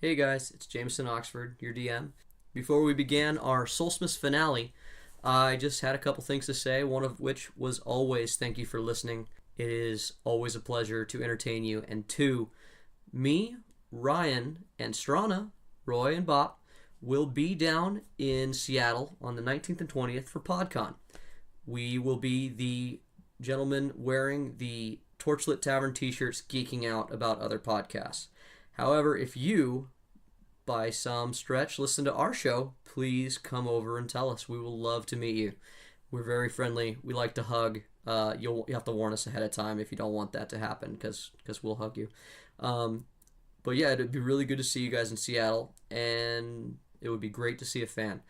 Hey guys, it's Jameson Oxford, your DM. Before we began our Solstmas finale, I just had a couple things to say, one of which was always thank you for listening. It is always a pleasure to entertain you. And two, me, Ryan, and Strana, Roy, and Bob will be down in Seattle on the 19th and 20th for PodCon. We will be the gentlemen wearing the Torchlit Tavern t-shirts geeking out about other podcasts. However, if you, by some stretch, listen to our show, please come over and tell us. We will love to meet you. We're very friendly. We like to hug. You have to warn us ahead of time if you don't want that to happen, because we'll hug you. But yeah, it'd be really good to see you guys in Seattle, and it would be great to see a fan.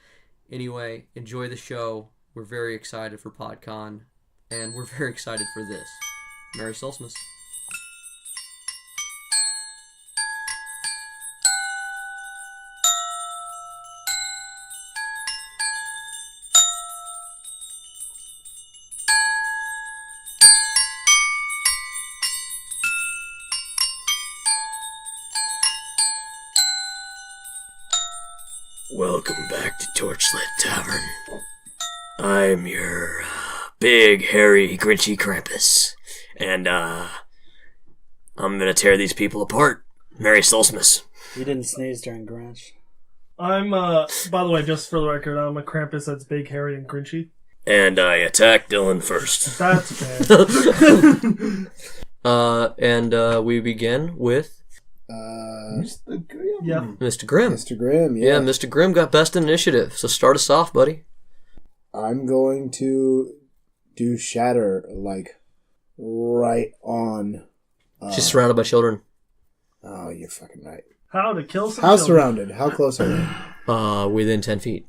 Anyway, enjoy the show. We're very excited for PodCon, and we're very excited for this. Merry Solstmas. Welcome back to Torchlit Tavern. I'm your big, hairy, grinchy Krampus. And, I'm gonna tear these people apart. Merry Solstmas. You didn't sneeze during Grinch. I'm, by the way, just for the record, I'm a Krampus that's big, hairy, and grinchy. And I attack Dylan first. That's fair. We begin with Mr. Grimm. Yeah. Mr. Grimm. Mr. Grimm, Yeah, Mr. Grimm got best initiative, so start us off, buddy. I'm going to do Shatter, like, right on. She's surrounded by children. Oh, you're fucking right. How to kill some How children. surrounded? How close are they? Within 10 feet.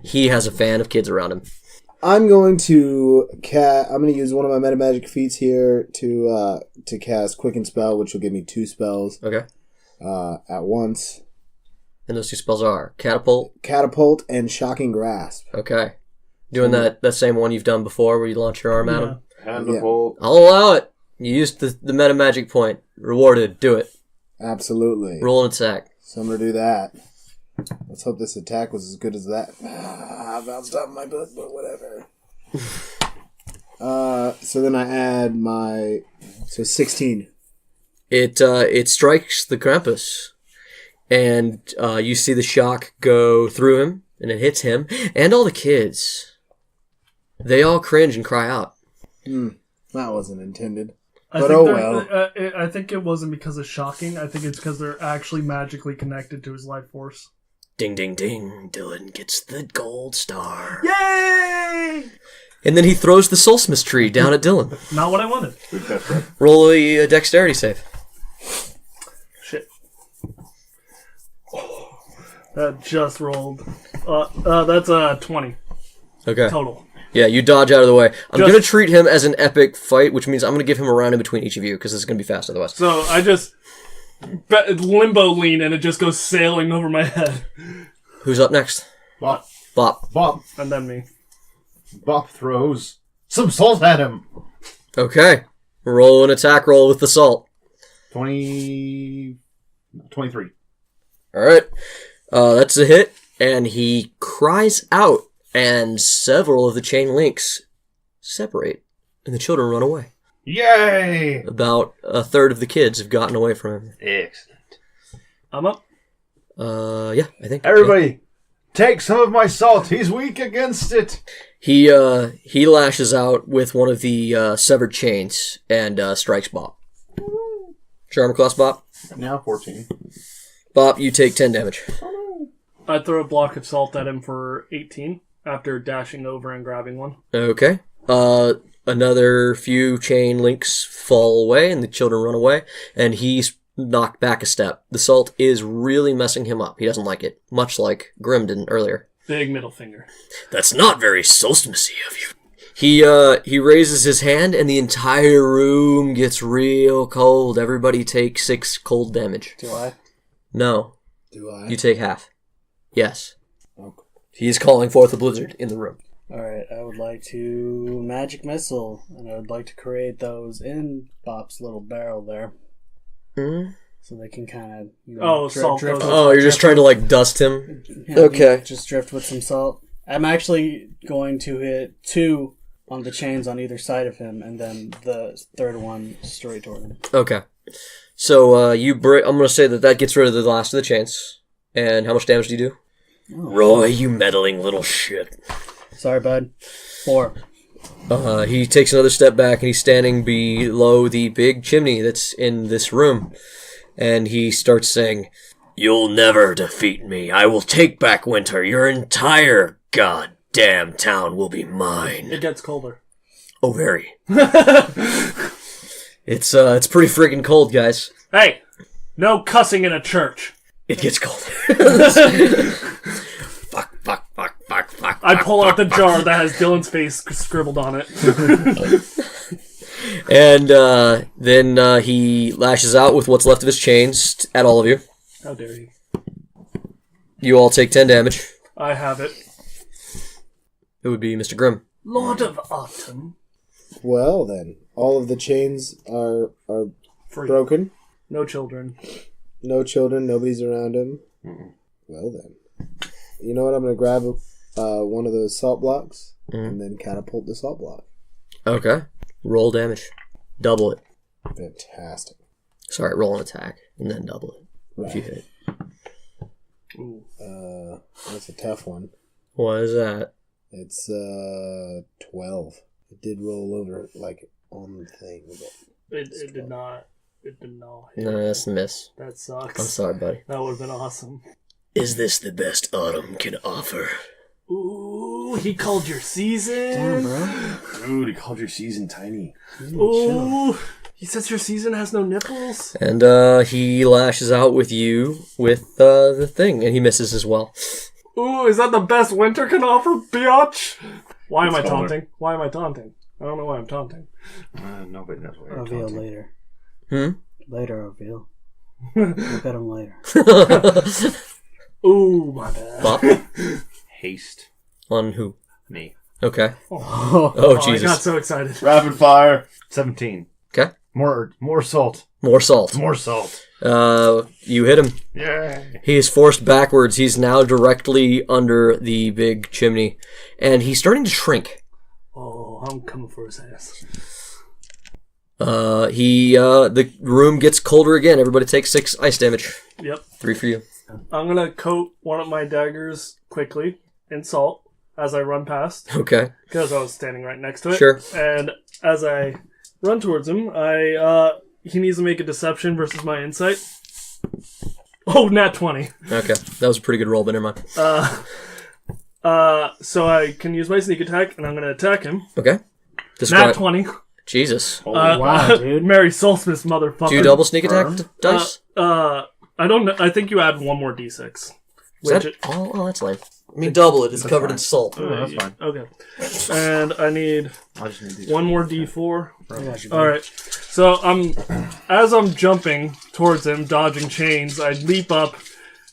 He has a fan of kids around him. I'm going to use one of my meta magic feats here to cast Quicken Spell, which will give me 2 spells. Okay. At once. And those 2 spells are Catapult and Shocking Grasp. Okay. Doing that same one you've done before where you launch your arm at him? Handable. I'll allow it. You used the meta magic point. Rewarded. Do it. Absolutely. Roll an attack. So I'm going to do that. Let's hope this attack was as good as that. I bounced off my book, but whatever. So then I add my... So 16. It strikes the Krampus. And you see the shock go through him. And it hits him. And all the kids. They all cringe and cry out. That wasn't intended. I But think oh they're- well. I think it wasn't because of shocking. I think it's because they're actually magically connected to his life force. Ding, ding, ding. Dylan gets the gold star. Yay! And then he throws the Solstmas tree down at Dylan. Not what I wanted. Roll a dexterity save. Shit. That just rolled. That's 20 Okay. total. Yeah, you dodge out of the way. I'm Just- going to treat him as an epic fight, which means I'm going to give him a round in between each of you, because this is going to be fast otherwise. So I just limbo lean and it just goes sailing over my head. Who's up next? Bop. Bop. Bop. And then me. Bop throws some salt at him. Okay. Roll an attack roll with the salt. 23. Alright. That's a hit, and he cries out, and several of the chain links separate, and the children run away. Yay! About a third of the kids have gotten away from him. Excellent. I'm up. Yeah, I think. Everybody, take some of my salt. He's weak against it. He lashes out with one of the severed chains and strikes Bop. Charm class Bop. Now 14. Bop, you take 10 damage. I throw a block of salt at him for 18 after dashing over and grabbing one. Okay. Another few chain links fall away and the children run away, and he's knocked back a step. The salt is really messing him up. He doesn't like it, much like Grimm didn't earlier. Big middle finger. That's not very Solstmasy of you. He raises his hand and the entire room gets real cold. Everybody take 6 cold damage. Do I? No. Do I? You take half. Yes. Okay. He's calling forth a blizzard in the room. Alright, I would like to magic missile, and I would like to create those in Bop's little barrel there. so they can kind of salt drift. goes- Oh, you're just trying to like dust him. Yeah, Okay. just drift with some salt. I'm actually going to hit 2 on the chains on either side of him, and then the third one straight toward him. Okay. So I'm gonna say that gets rid of the last of the chains. And how much damage do you do? Roy, you meddling little shit. Sorry, bud. 4. He takes another step back and he's standing below the big chimney that's in this room. And he starts saying, You'll never defeat me. I will take back Winter. Your entire goddamn town will be mine. It gets colder. Oh, very. it's pretty freaking cold, guys. Hey, no cussing in a church. It gets colder. Fuck. I pull out the jar that has Dylan's face scribbled on it. And then he lashes out with what's left of his chains at all of you. How dare you? You all take 10 damage. I have it. It would be Mr. Grimm. Lord of Autumn. Well then, all of the chains are Free. broken. No children. No children. Nobody's around him. Well then, you know what? I'm gonna grab one of those salt blocks and then catapult the salt block. Okay. Roll damage. Double it. Fantastic. Sorry, roll an attack and then double it if you hit it. Ooh. That's a tough one. What is that? It's 12. It did roll over like on the thing, but It did not. It did not. Hit. No, that's a miss. That sucks. I'm sorry, buddy. That would have been awesome. Is this the best autumn can offer? Ooh, he called your season. Damn, bro. Dude, he called your season tiny. Ooh, he says your season has no nipples. And he lashes out with you with the thing, and he misses as well. Ooh, is that the best winter can offer, biatch? Why am I It's colder. taunting? Why am I taunting? I don't know why I'm taunting. Nobody knows what you're Reveal talking. later. Hmm? Later, reveal. Look at him later. Ooh, my bad. Bop. Haste. On who? Me. Okay. Oh, Oh, I got Jesus. so excited. Rapid fire. 17. Okay. More salt. More salt. More salt. You hit him. Yay. He is forced backwards. He's now directly under the big chimney. And he's starting to shrink. Oh, I'm coming for his ass. The room gets colder again. Everybody takes 6 ice damage. Yep. 3 for you. I'm gonna coat one of my daggers quickly in salt as I run past, Okay. because I was standing right next to it. Sure. And as I run towards him, he needs to make a deception versus my insight. Oh, nat 20. Okay. That was a pretty good roll, but never mind. So I can use my sneak attack, and I'm gonna attack him. Okay. Nat Describe. 20. Jesus. wow, dude. Merry Solstmas, motherfucker. Do you double sneak attack dice? I don't know. I think you add one more d6. Is Which that all? Oh, that's lame. I mean, double it. It's covered in salt. Oh, that's fine. Okay. And I need I just need these. one more d4. I got you, All right. So as I'm jumping towards him, dodging chains, I leap up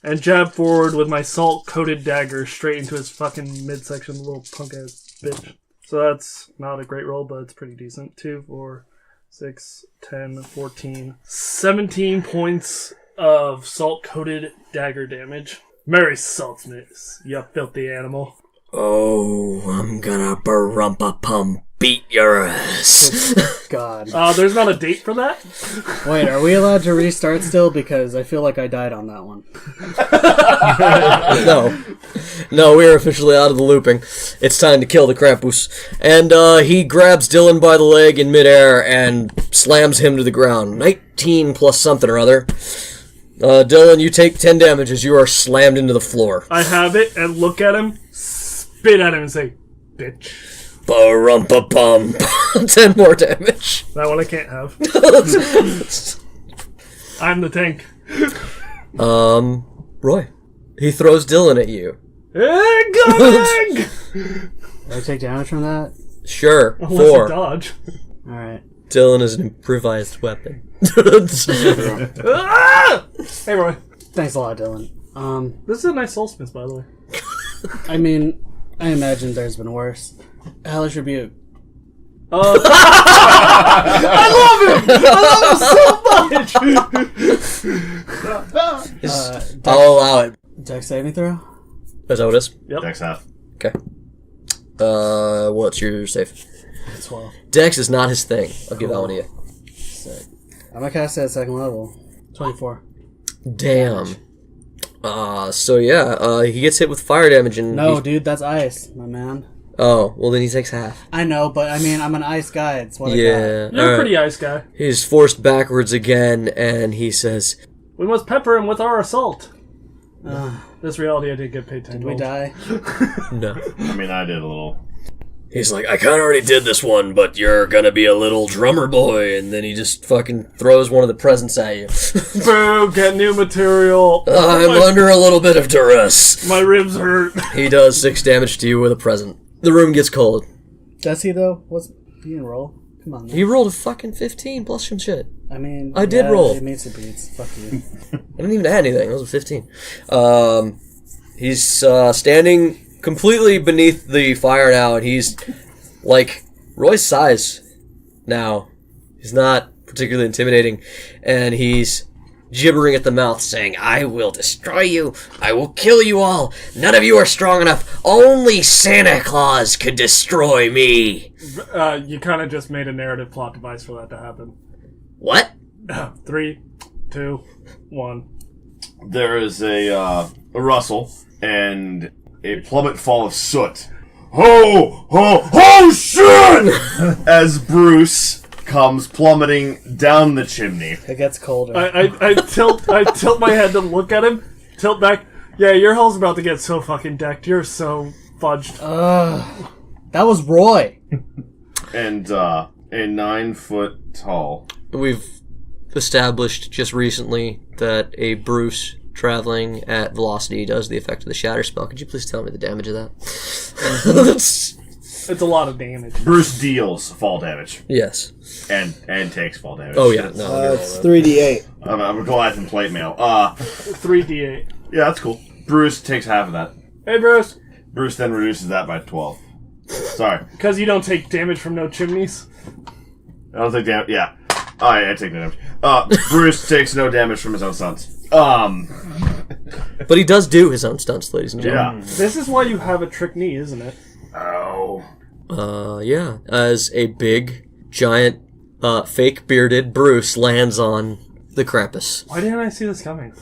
and jab forward with my salt-coated dagger straight into his fucking midsection, little punk-ass bitch. So that's not a great roll, but it's pretty decent. 2, 4, 6, 10, 14, 17 points of salt-coated dagger damage. Merry Solstmas, you filthy animal. Oh, I'm gonna barumpa-pum beat your ass. God. There's not a date for that? Wait, are we allowed to restart still? Because I feel like I died on that one. No, we're officially out of the looping. It's time to kill the Krampus. And he grabs Dylan by the leg in midair and slams him to the ground. 19 plus something or other. Dylan, you take 10 damage as you are slammed into the floor. I have it and look at him, spit at him and say, bitch. Barumpa-pum. 10 more damage. That one I can't have. I'm the tank. Roy. He throws Dylan at you. Incoming! Did I take damage from that? Sure. Unless 4. you dodge. Alright. Dylan is an improvised weapon. Ah! Hey, Roy. Thanks a lot, Dylan. This is a nice Solstmas, by the way. I mean, I imagine there's been worse. Hellish Rebuke. I love him so I'll allow it. Dex saving throw? Is that what it is? Dex half. Okay. What's your save? 12. Dex is not his thing. I'll give that one to you. Sick. I'm gonna cast it at second level. 24. Damn. So yeah, he gets hit with fire damage and... No, dude, that's ice, my man. Oh, well then he takes half. I know, but I mean, I'm an ice guy. It's what I Yeah. You're a pretty ice guy. He's forced backwards again, and he says... We must pepper him with our assault. got. This reality, I did get paid 10 Did we gold. die? No. I mean, I did a little. He's like, I kind of already did this one, but you're gonna be a little drummer boy, and then he just fucking throws one of the presents at you. Boo! Get new material. I'm under a little bit of duress. My ribs hurt. He does 6 damage to you with a present. The room gets cold. Does he, though? He didn't roll. Come on, man. He rolled a fucking 15 plus some shit. I mean... I did roll. It meets the beats. Fuck you. I didn't even add anything. It was a 15. He's standing completely beneath the fire now, and he's like Roy's size now. He's not particularly intimidating, and he's gibbering at the mouth, saying, I will destroy you. I will kill you all. None of you are strong enough. Only Santa Claus could destroy me. You kind of just made a narrative plot device for that to happen. What? 3, 2, 1. There is a rustle and a plummet fall of soot. Oh shit! As Bruce comes plummeting down the chimney. It gets colder. I tilt my head to look at him, tilt back. Yeah, your hull's about to get so fucking decked. You're so fudged. That was Roy. And a 9 foot tall. We've established just recently that a Bruce traveling at velocity does the effect of the shatter spell. Could you please tell me the damage of that? It's a lot of damage. Bruce deals fall damage Yes. and takes fall damage. Oh yeah. No. It's 3d8. I'm a Goliath plate mail. 3d8. Yeah, that's cool. Bruce takes half of that. Hey, Bruce. Bruce then reduces that by 12. Sorry. Because you don't take damage from no chimneys. I don't take damage. Yeah. Oh, yeah, I take no damage. Bruce takes no damage from his own sons. But he does do his own stunts, ladies and gentlemen. Yeah. This is why you have a trick knee, isn't it? Oh. Yeah. As a big, giant, fake bearded Bruce lands on the Krampus. Why didn't I see this coming?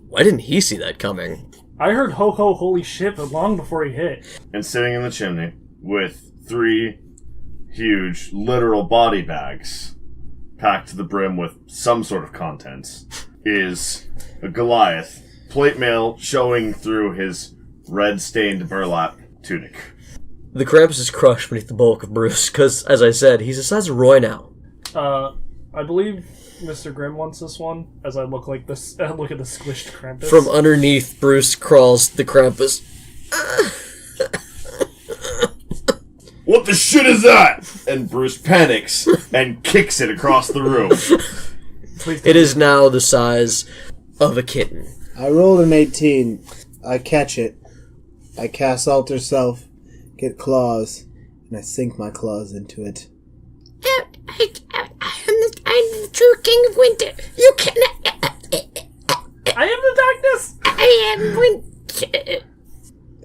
Why didn't he see that coming? I heard ho ho holy shit, but long before he hit. And sitting in the chimney with 3 huge, literal body bags packed to the brim with some sort of contents is a Goliath, plate mail showing through his red-stained burlap tunic. The Krampus is crushed beneath the bulk of Bruce, because, as I said, he's the size of Roy now. I believe Mr. Grimm wants this one, as I look like this. Look at the squished Krampus. From underneath Bruce crawls the Krampus. What the shit is that? And Bruce panics and kicks it across the room. It is now the size of a kitten. I rolled an 18. I catch it. I cast Alter Self, get claws, and I sink my claws into it. I'm the true king of winter. You cannot. I am the darkness! I am winter.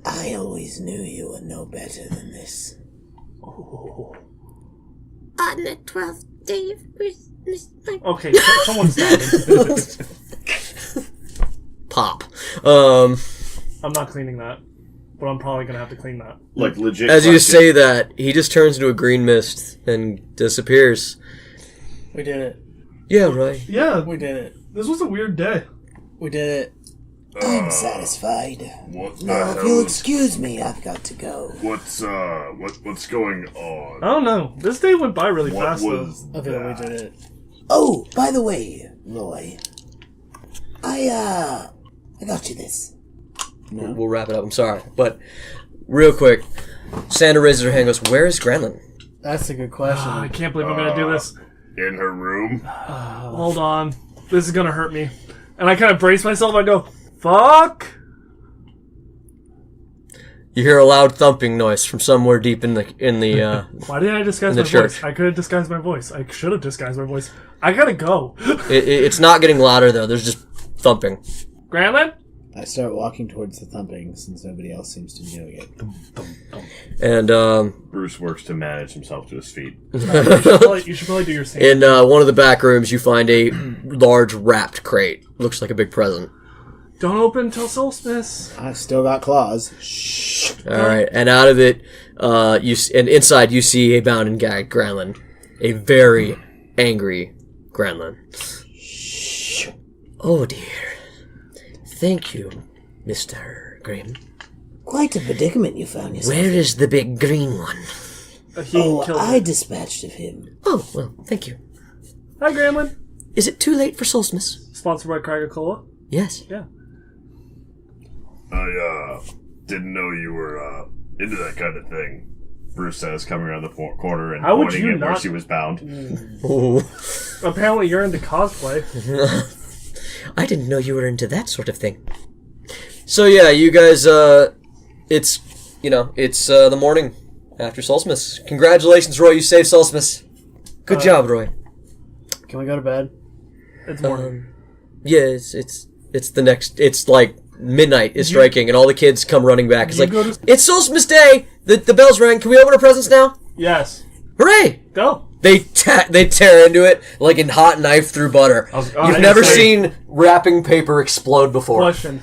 I always knew you were no better than this. On the 12th day of Christmas. Okay, someone stabbed him. Pop. I'm not cleaning that, but I'm probably gonna have to clean that. Like, legit. As you question. say that, he just turns into a green mist and disappears. We did it. Yeah, right. Yeah, We did it. this was a weird day. We did it. I'm satisfied. What the Now, if hell you'll is- excuse me, I've got to go. What's going on? I don't know. This day went by really What fast, though. was I feel that? we did it. Oh, by the way, Roy, I got you this. We'll wrap it up. I'm sorry. But, real quick, Sandra raises her hand and goes, where is Granlin? That's a good question. I can't believe I'm gonna do this. In her room? Hold on. This is gonna hurt me. And I kind of brace myself. I go, fuck. You hear a loud thumping noise from somewhere deep in the Why did I disguise in my the church. voice? I could have disguised my voice. I should have disguised my voice. I gotta go. It's not getting louder though. There's just thumping. Grandland? I start walking towards the thumping since nobody else seems to be doing it. And Bruce works to manage himself to his feet. You should probably do your same. in one of the back rooms, you find a large wrapped crate. Looks like a big present. Don't open till Solstmas. I still got claws. Shh. All right, and out of it, and inside you see a bound and gagged Granlin, a very angry Granlin. Shh. Oh dear. Thank you, Mr. Grimm. Quite a predicament you found yourself. Where is the big green one? He killed I him. dispatched of him. Oh well, thank you. Hi, Grandland. Is it too late for Solstmas? Sponsored by Coca-Cola. Yes. Yeah. I didn't know you were into that kind of thing. Bruce says, coming around the corner and How would pointing you at where not- she was bound. Apparently, you're into cosplay. I didn't know you were into that sort of thing. So yeah, you guys, it's the morning after Solstmas. Congratulations, Roy, you saved Solstmas. Good job, Roy. Can we go to bed? It's morning. Yeah, it's the next, it's like midnight is striking and all the kids come running back. It's You like, go to- it's Solstmas Day! The bells rang, can we open our presents now? Yes. Hooray! Go. They tear into it like a hot knife through butter. You've never seen wrapping paper explode before. Question.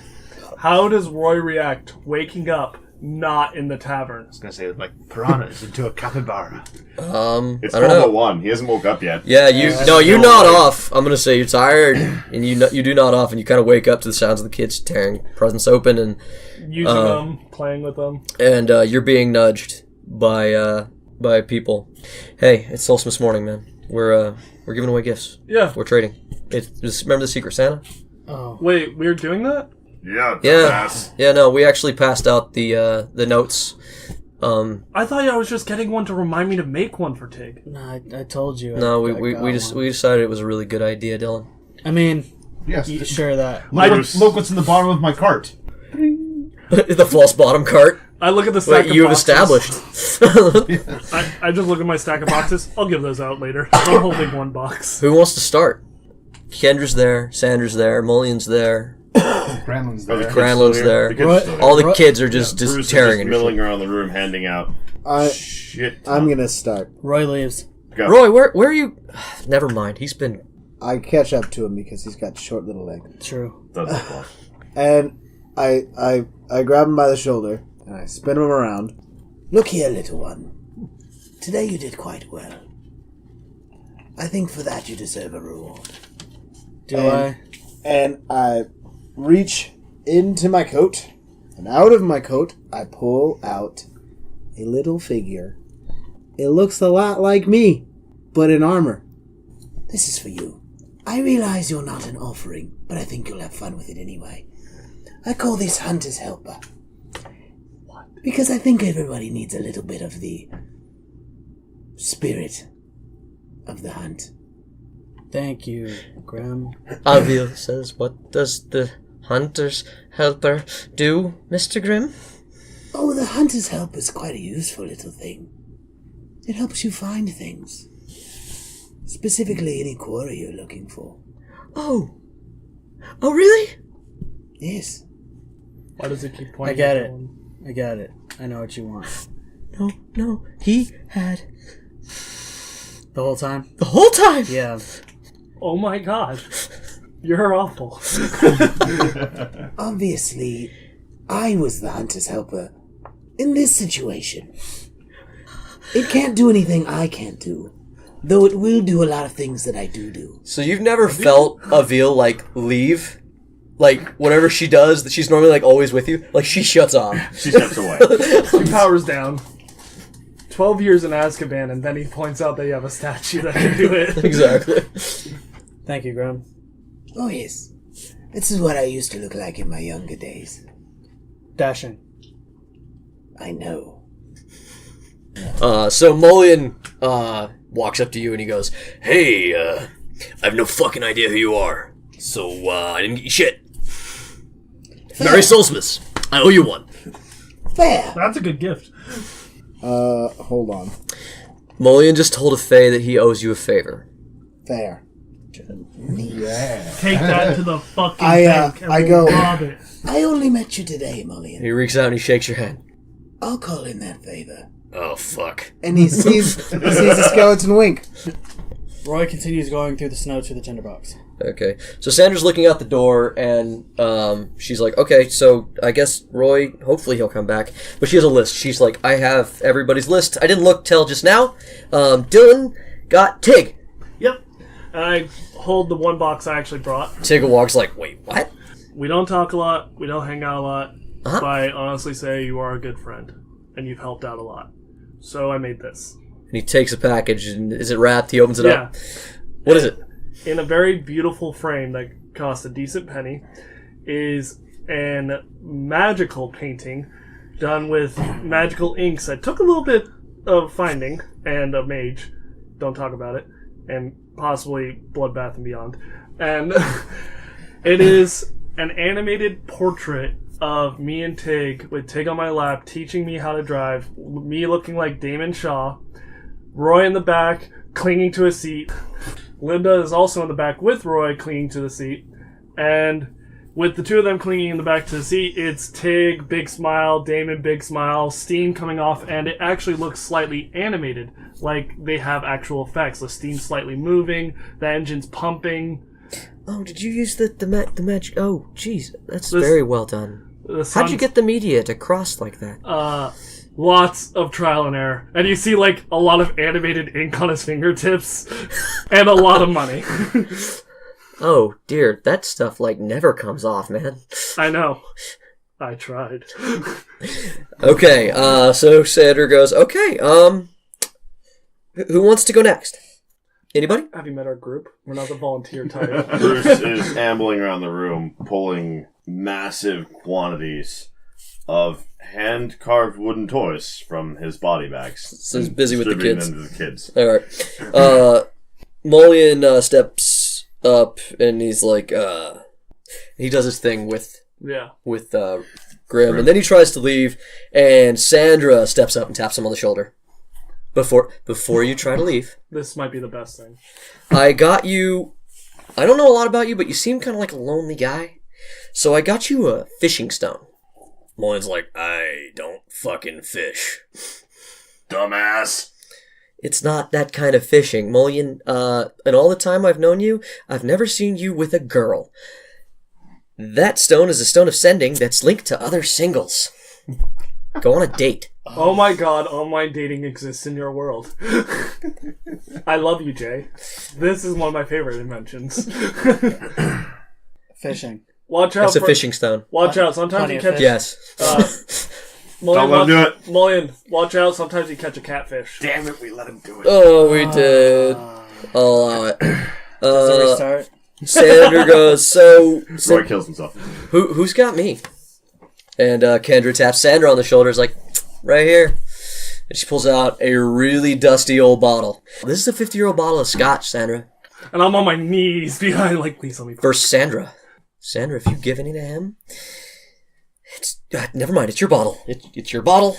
How does Roy react waking up not in the tavern? I was gonna say, like, piranhas into a capybara. It's I don't know. 12:01. He hasn't woke up yet. Yeah, you nod off. I'm gonna say you're tired, and you do nod off, and you kind of wake up to the sounds of the kids tearing presents open, and Using them, playing with them. you're being nudged by people. Hey, it's Solstice morning, man. We're giving away gifts. Yeah. We're trading. Remember the Secret Santa? Wait, we're doing that? Yeah, Yeah, dumbass. yeah. No, we actually passed out the notes. I thought I was just getting one to remind me to make one for Tig. No, I told you. No, I we got just one. we decided it was a really good idea, Dylan. I mean, Yes. you sure that. Look what's in the bottom of my cart. The false bottom cart. I look at the stack Wait, of you have boxes. established. I just look at my stack of boxes. I'll give those out later. I'm holding one box. Who wants to start? Kendra's there, Sandra's there, Mullion's there, Granland's Are the there. kids Granlund's still there. here? The kids are still here. All the kids are just Bruce is tearing just into milling shit. around the room, handing out shit. I'm gonna start. Roy leaves. Go. Roy, where are you? Never mind. He's been. I catch up to him because he's got short little legs. True. Doesn't apply. And I grab him by the shoulder and I spin him around. Look here, little one. Today you did quite well. I think for that you deserve a reward. Do And- I? And I reach into my coat, and out of my coat I pull out a little figure. It looks a lot like me, but in armor. This is for you. I realize you're not an offering, but I think you'll have fun with it anyway. I call this Hunter's Helper. Because I think everybody needs a little bit of the spirit of the hunt. Thank you, Graham. Aobhil says, "What does the hunter's helper do, Mr. Grimm?" Oh, the Hunter's Helper is quite a useful little thing. It helps you find things. Specifically any quarry you're looking for. Oh, really? Yes. Why does it keep pointing? I get at it. one? I got it. I know what you want. No. He had The whole time? the whole time. Yeah. Oh my god. You're awful. Obviously, I was the Hunter's Helper in this situation. It can't do anything I can't do, though it will do a lot of things that I do. So you've never felt Aobhil like leave, like whatever she does, that she's normally like always with you. Like she shuts off. She steps away. He powers down. 12 years in Azkaban, and then he points out that you have a statue that can do it. Exactly. Thank you, Graham. Oh yes, this is what I used to look like in my younger days. Dashing. I know. So Mullion walks up to you and he goes, "Hey, I have no fucking idea who you are, so I didn't get you shit. Merry Solstice. I owe you one." Fair. That's a good gift. Hold on. Mullion just told a Fae that he owes you a favor. Fair. Yeah. Take that to the fucking I bank and go- we'll rob it. I only met you today, Mullion. He reaches out and he shakes your hand. I'll call in that favor. Oh, fuck. And he sees the skeleton wink. Roy continues going through the snow to the tinderbox. Okay. So Sandra's looking out the door, and she's like, okay, so I guess Roy, hopefully he'll come back. But she has a list. She's like, I have everybody's list. I didn't look till just now. Dylan got Tig. Yep. And I hold the one box I actually brought. Tig walks like, wait, what? We don't talk a lot. We don't hang out a lot. Uh-huh. But I honestly say you are a good friend. And you've helped out a lot. So I made this. And he takes a package, and is it wrapped? He opens it Yeah. up. What is it? In a very beautiful frame that cost a decent penny is an magical painting done with magical inks that took a little bit of finding and a mage. Don't talk about it. And possibly Bloodbath and Beyond. And it is an animated portrait of me and Tig, with Tig on my lap, teaching me how to drive, me looking like Damon Shaw, Roy in the back, clinging to a seat. Linda is also in the back with Roy, clinging to the seat. And with the two of them clinging in the back to the seat, it's Tig, big smile, Damon, big smile, steam coming off, and it actually looks slightly animated, like they have actual effects. The steam's slightly moving, the engine's pumping. Oh, did you use the magic? Oh, jeez, that's very well done. How'd you get the media to cross like that? Lots of trial and error. And you see, like, a lot of animated ink on his fingertips, and a lot of money. Oh, dear, that stuff, like, never comes off, man. I know. I tried. Okay, so Sandra goes, okay, who wants to go next? Anybody? Have you met our group? We're not the volunteer type. Bruce is ambling around the room, pulling massive quantities of hand-carved wooden toys from his body bags. So he's busy with the kids. Distributing them to the kids. Alright. Mullion steps up, and he's like, he does his thing with Grim, and then he tries to leave, and Sandra steps up and taps him on the shoulder. Before you try to leave. This might be the best thing. I got you... I don't know a lot about you, but you seem kind of like a lonely guy. So I got you a fishing stone. Mullion's like, I don't fucking fish. Dumbass. It's not that kind of fishing. Mullion, in all the time I've known you, I've never seen you with a girl. That stone is a stone of sending that's linked to other singles. Go on a date. Oh my god, online dating exists in your world. I love you, Jay. This is one of my favorite inventions. Fishing. Watch out. It's a fishing stone. Watch out. Sometimes Plenty you of catch... Yes. Mullion, Don't let him do it. Mullion, watch out. Sometimes you catch a catfish. Damn it, we let him do it. Oh, we did. I'll allow it. Does it restart? Sandra goes, so... Roy kills himself. Who's got me? And Kendra taps Sandra on the shoulders like, right here. And she pulls out a really dusty old bottle. This is a 50-year-old bottle of scotch, Sandra. And I'm on my knees behind, like, please let me... First, Sandra. Sandra, if you give any to him, it's... never mind, it's your bottle. It's your bottle.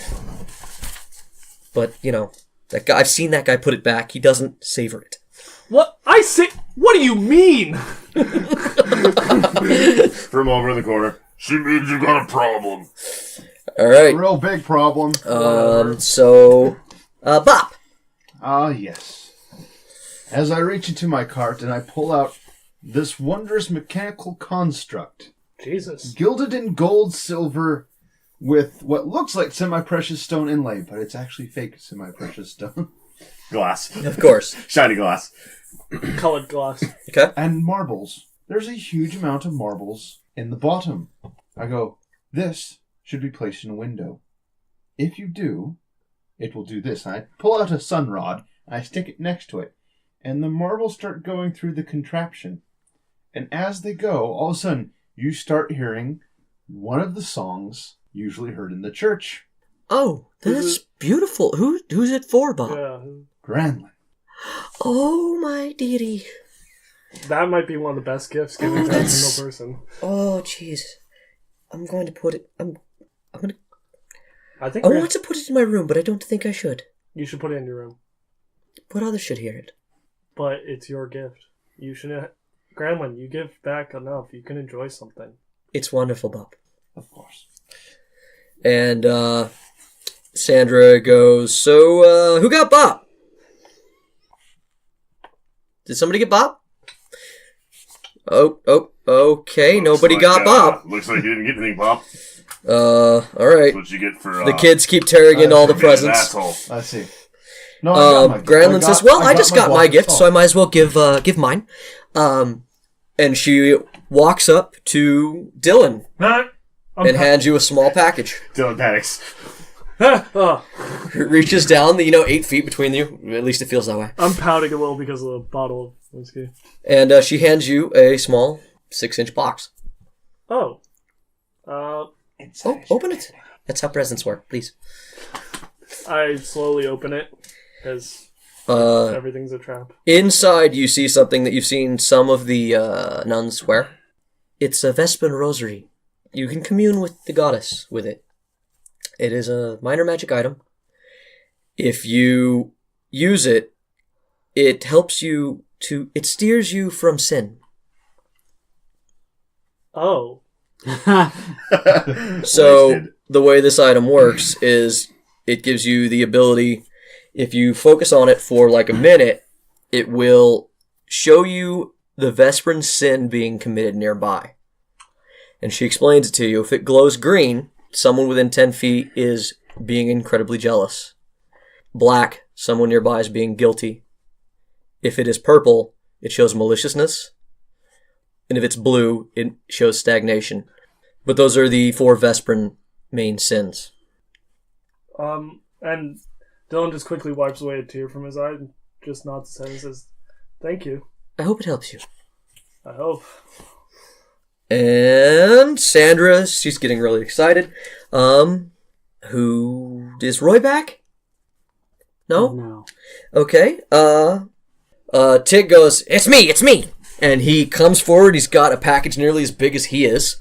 But, you know, that guy, I've seen that guy put it back. He doesn't savor it. What? What do you mean? From over in the corner. She means you got a problem. All right. Real big problem. So, Bop. Ah, yes. As I reach into my cart and I pull out this wondrous mechanical construct, Jesus. gilded in gold, silver, with what looks like semi-precious stone inlay, but it's actually fake semi-precious stone. Glass. Of course. Shiny glass. Colored glass. Okay. And marbles. There's a huge amount of marbles in the bottom. I go, this should be placed in a window. If you do, it will do this. And I pull out a sun rod, and I stick it next to it, and the marbles start going through the contraption. And as they go, all of a sudden, you start hearing one of the songs usually heard in the church. Oh, that's beautiful. Who's it for, Bob? Yeah. Granlin. Oh, my dearie. That might be one of the best gifts given to a single person. Oh, jeez. I'm going to put it... I'm gonna... I think I want to put it in my room, but I don't think I should. you should put it in your room. I want to put it in my room, but I don't think I should. You should put it in your room. But others should hear it. But it's your gift. You shouldn't... Gremlin, you give back enough. You can enjoy something. It's wonderful, Bob. Of course. And Sandra goes, so who got Bob? Did somebody get Bob? Oh, okay. Nobody got Bob. Looks like you didn't get anything, Bob. All right. That's what you get for The kids keep tearing in all the being an presents. asshole. I see. No, I got my gift. Granlund says, well, I just got my gift, box. so I might as well give mine. And she walks up to Dylan and hands you a small package. Dylan panics. Oh, Reaches down the 8 feet between you. At least it feels that way. I'm pouting a little because of the bottle of whiskey. And she hands you a small 6-inch box. Oh. Open it. That's how presents work, please. I slowly open it because everything's a trap. Inside, you see something that you've seen some of the nuns wear. It's a Vespan rosary. You can commune with the goddess with it. It is a minor magic item. If you use it, it helps you to... It steers you from sin. Oh. So, Wasted. the way this item works is it gives you the ability, if you focus on it for like a minute, it will show you the Vesperan sin being committed nearby. And she explains it to you. If it glows green, someone within 10 feet is being incredibly jealous. Black, someone nearby is being guilty. If it is purple, it shows maliciousness. And if it's blue, it shows stagnation. But those are the 4 Vesperan main sins. And Dylan just quickly wipes away a tear from his eye and just nods his head and says, "Thank you. I hope it helps you. I hope." And Sandra, she's getting really excited. Who is Roy back? No? No. Okay. Tig goes, it's me! And he comes forward, he's got a package nearly as big as he is.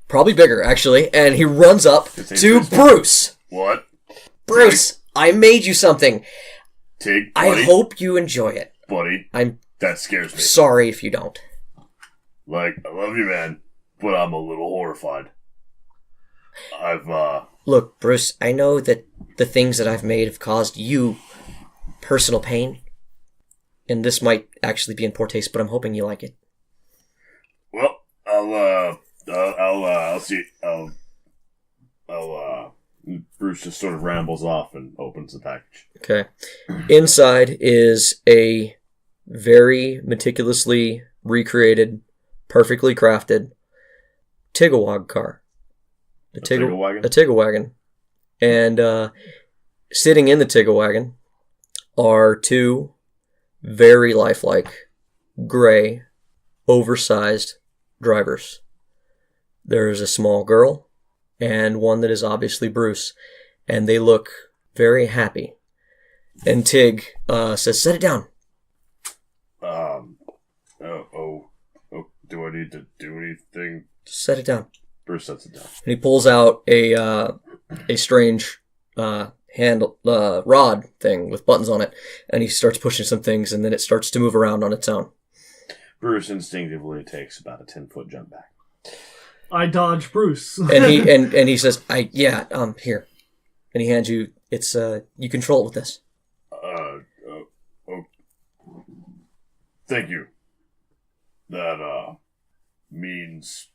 Probably bigger, actually. And he runs up to Bruce. What? Bruce, I made you something. Tig, buddy. I hope you enjoy it. Buddy, I'm that scares me. sorry if you don't. Like, I love you, man, but I'm a little horrified. Look, Bruce, I know that the things that I've made have caused you personal pain. And this might actually be in poor taste, but I'm hoping you like it. Well, I'll see. Bruce just sort of rambles off and opens the package. Okay. Inside is a very meticulously recreated, perfectly crafted Tigawag car. A Tiggle-wagon? A Tiggle-wagon. And sitting in the Tiggle-wagon are 2 very lifelike, gray, oversized drivers. There's a small girl and one that is obviously Bruce, and they look very happy. And Tig says, "Set it down." Do I need to do anything? Set it down. Bruce sets it down. And he pulls out a strange rod thing with buttons on it, and he starts pushing some things, and then it starts to move around on its own. Bruce instinctively takes about a 10-foot jump back. I dodge Bruce. And he and he says, here. And he hands you, it's you control it with this. Thank you. That means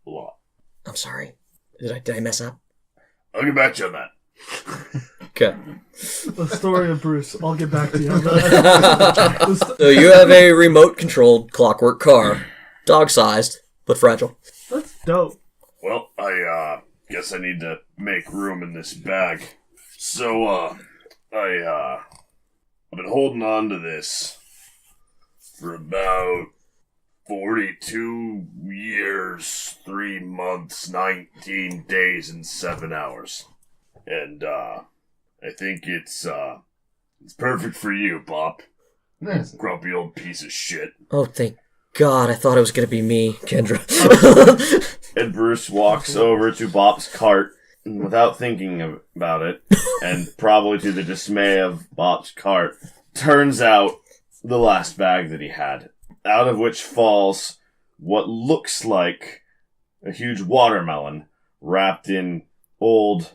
a lot. I'm sorry. Did I mess up? I'll get back to you on that. Okay. The story of Bruce. I'll get back to you on that. So you have a remote-controlled clockwork car. Dog-sized, but fragile. That's dope. Well, I guess I need to make room in this bag. So, I've been holding on to this for about 42 years, 3 months, 19 days, and 7 hours. And, I think it's perfect for you, Bop. Yes. Grumpy old piece of shit. Oh, thank God. I thought it was going to be me, Kendra. And Bruce walks over to Bop's cart without thinking about it, and probably to the dismay of Bop's cart, turns out the last bag that he had, out of which falls what looks like a huge watermelon wrapped in old,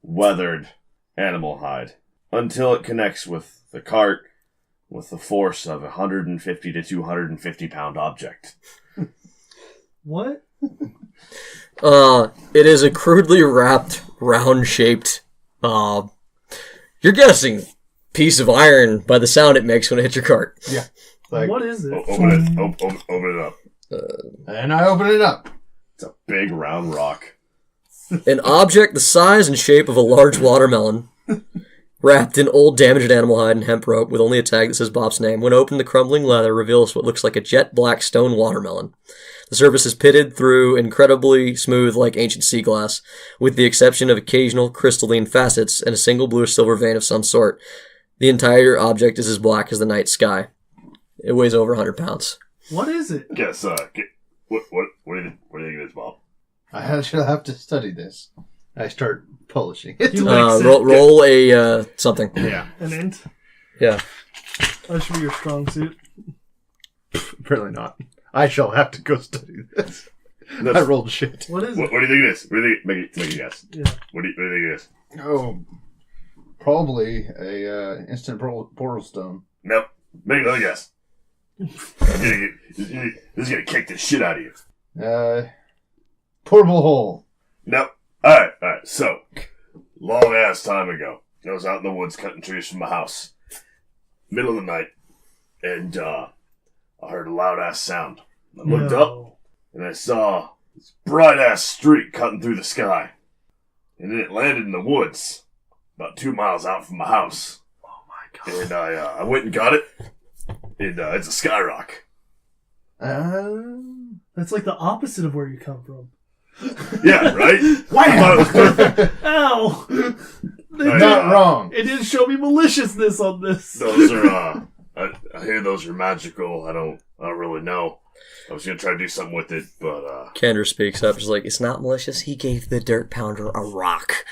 weathered animal hide, until it connects with the cart with the force of 150 to 250 pound object. What? It is a crudely wrapped, round-shaped, you're guessing, piece of iron by the sound it makes when it hits your cart. Yeah. Like, What is it? Open it up. and I open it up. It's a big round rock. An object the size and shape of a large watermelon, wrapped in old damaged animal hide and hemp rope with only a tag that says Bob's name. When opened, the crumbling leather reveals what looks like a jet black stone watermelon. The surface is pitted through incredibly smooth like ancient sea glass, with the exception of occasional crystalline facets and a single blue or silver vein of some sort. The entire object is as black as the night sky. It weighs over 100 pounds. What is it? Guess, what do you think it is, Bob? I shall have to study this. I start polishing it. You like Roll a something. Yeah. an int? Yeah. That should be your strong suit. Apparently not. I shall have to go study this. I rolled shit. What is What it? do you think it is? What do you think? Make a guess. Yeah. What do you think it is? Oh, probably a instant portal stone. Nope. Make another guess. This is gonna kick the shit out of you. Portable hole. Nope. Alright. So, long ass time ago, I was out in the woods cutting trees from my house. Middle of the night. And, I heard a loud ass sound. I looked up, and I saw this bright ass streak cutting through the sky. And then it landed in the woods, about 2 miles out from my house. Oh my god. And I went and got it. And it's a skyrock. That's like the opposite of where you come from. Yeah, right? I thought it was perfect. Ow! Not wrong. It didn't show me maliciousness on this. Those are, I hear those are magical. I don't really know. I was gonna try to do something with it, but Kendra speaks up. She's like, it's not malicious. He gave the dirt pounder a rock.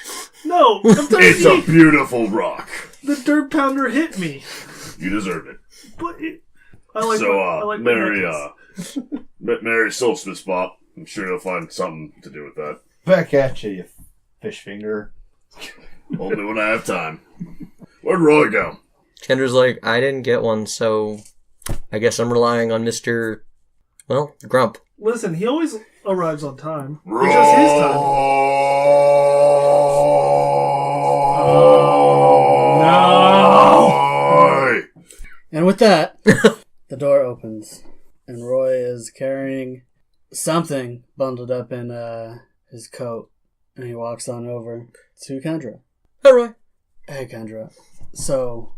No, I'm telling it's you, a beautiful rock. the dirt pounder hit me. You deserve it. But I like Mary Solstmas Bob. I'm sure you'll find something to do with that. Back at you fish finger. Only when I have time. Where'd Roy go? Kendra's like, I didn't get one, so I guess I'm relying on Mr. Well, Grump. Listen, he always arrives on time. Roy! It's just his time. No! And with that, the door opens, and Roy is carrying something bundled up in his coat, and he walks on over to Kendra. Hey, Roy. Hey, Kendra. So,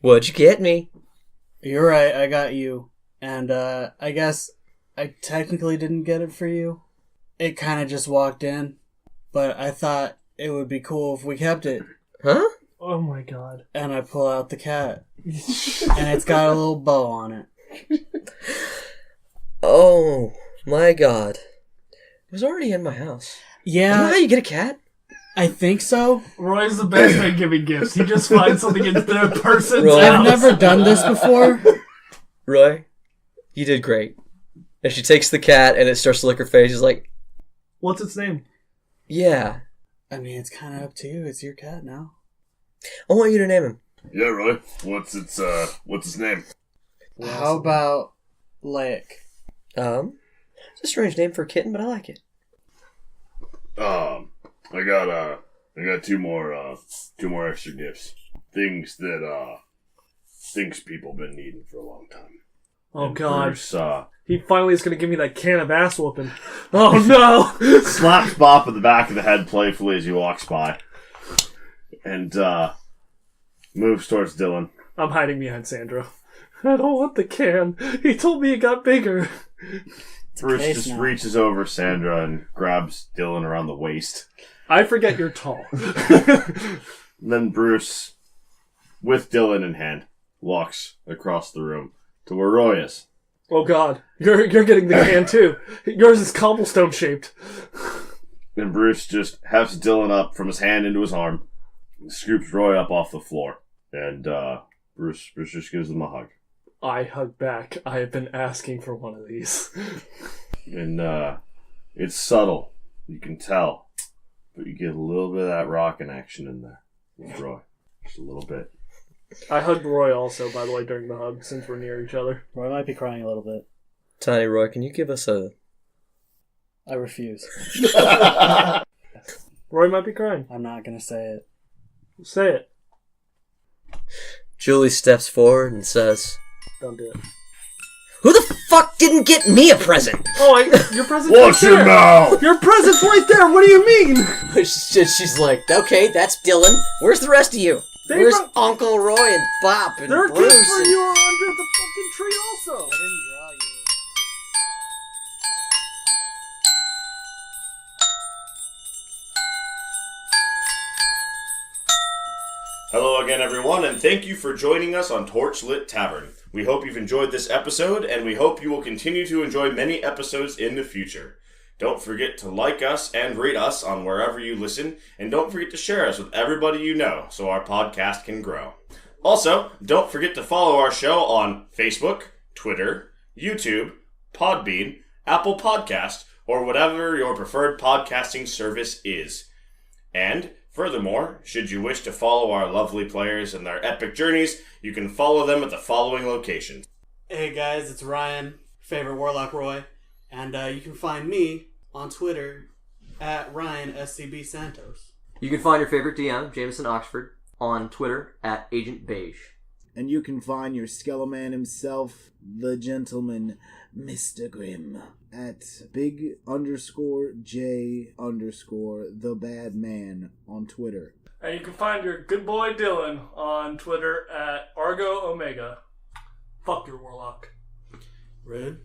What'd you get me? you're right, I got you. And I guess I technically didn't get it for you. It kind of just walked in, but I thought it would be cool if we kept it. Huh? Oh my god. And I pull out the cat, and it's got a little bow on it. Oh, my God. It was already in my house. Isn't that Yeah, how you get a cat? I think so. Roy's the best at giving gifts. He just finds something in their person's Roy. I've house. never done this before. Roy, you did great. And she takes the cat, and it starts to lick her face. She's like, What's its name? yeah, I mean, it's kind of up to you. It's your cat now. I want you to name him. Yeah, Roy. What's its name? How about Lake? It's a strange name for a kitten, but I like it. I got two more extra gifts. Things people been needing for a long time. Oh And god. Bruce, He finally is going to give me that can of ass whooping. Oh no! slaps Bop in the back of the head playfully as he walks by. And, moves towards Dylan. I'm hiding behind Sandra. I don't want the can. He told me it got bigger. Bruce case just now. reaches over Sandra and grabs Dylan around the waist. I forget you're tall. And then Bruce, with Dylan in hand, walks across the room to where Roy is. Oh god. You're getting the can too. Yours is cobblestone shaped. And Bruce just hefts Dylan up from his hand into his arm, and scoops Roy up off the floor, and Bruce just gives him a hug. I hug back. I have been asking for one of these. And it's subtle, you can tell, but you get a little bit of that rockin' action in there with Roy, just a little bit. I hugged Roy also, by the way, during the hug, since we're near each other. Roy might be crying a little bit. Tiny Roy, can you give us a... I refuse. Roy might be crying. I'm not gonna say it. Say it. Julie steps forward and says, Don't do it. "Who the fuck didn't get me a present?" Oh, your present's Watch right your there! mouth! Your present's right there! What do you mean? She's like, "Okay, that's Dylan. Where's the rest of you? They Where's brought- Uncle Roy and Bop and There are Bruce?" gifts for you under the fucking tree also! I didn't draw you. Hello again, everyone, and thank you for joining us on Torchlit Tavern. We hope you've enjoyed this episode, and we hope you will continue to enjoy many episodes in the future. Don't forget to like us and rate us on wherever you listen, and don't forget to share us with everybody you know so our podcast can grow. Also, don't forget to follow our show on Facebook, Twitter, YouTube, Podbean, Apple Podcast, or whatever your preferred podcasting service is. And furthermore, should you wish to follow our lovely players and their epic journeys, you can follow them at the following locations. Hey guys, it's Ryan, favorite Warlock Roy, and you can find me on Twitter at RyanSCB Santos. You can find your favorite DM, Jameson Oxford, on Twitter at Agent Beige. And you can find your Skeleman himself, the gentleman, Mr. Grimm, at big_J_the_bad_man on Twitter. And you can find your good boy Dylan on Twitter at Argo Omega. Fuck your warlock. Red?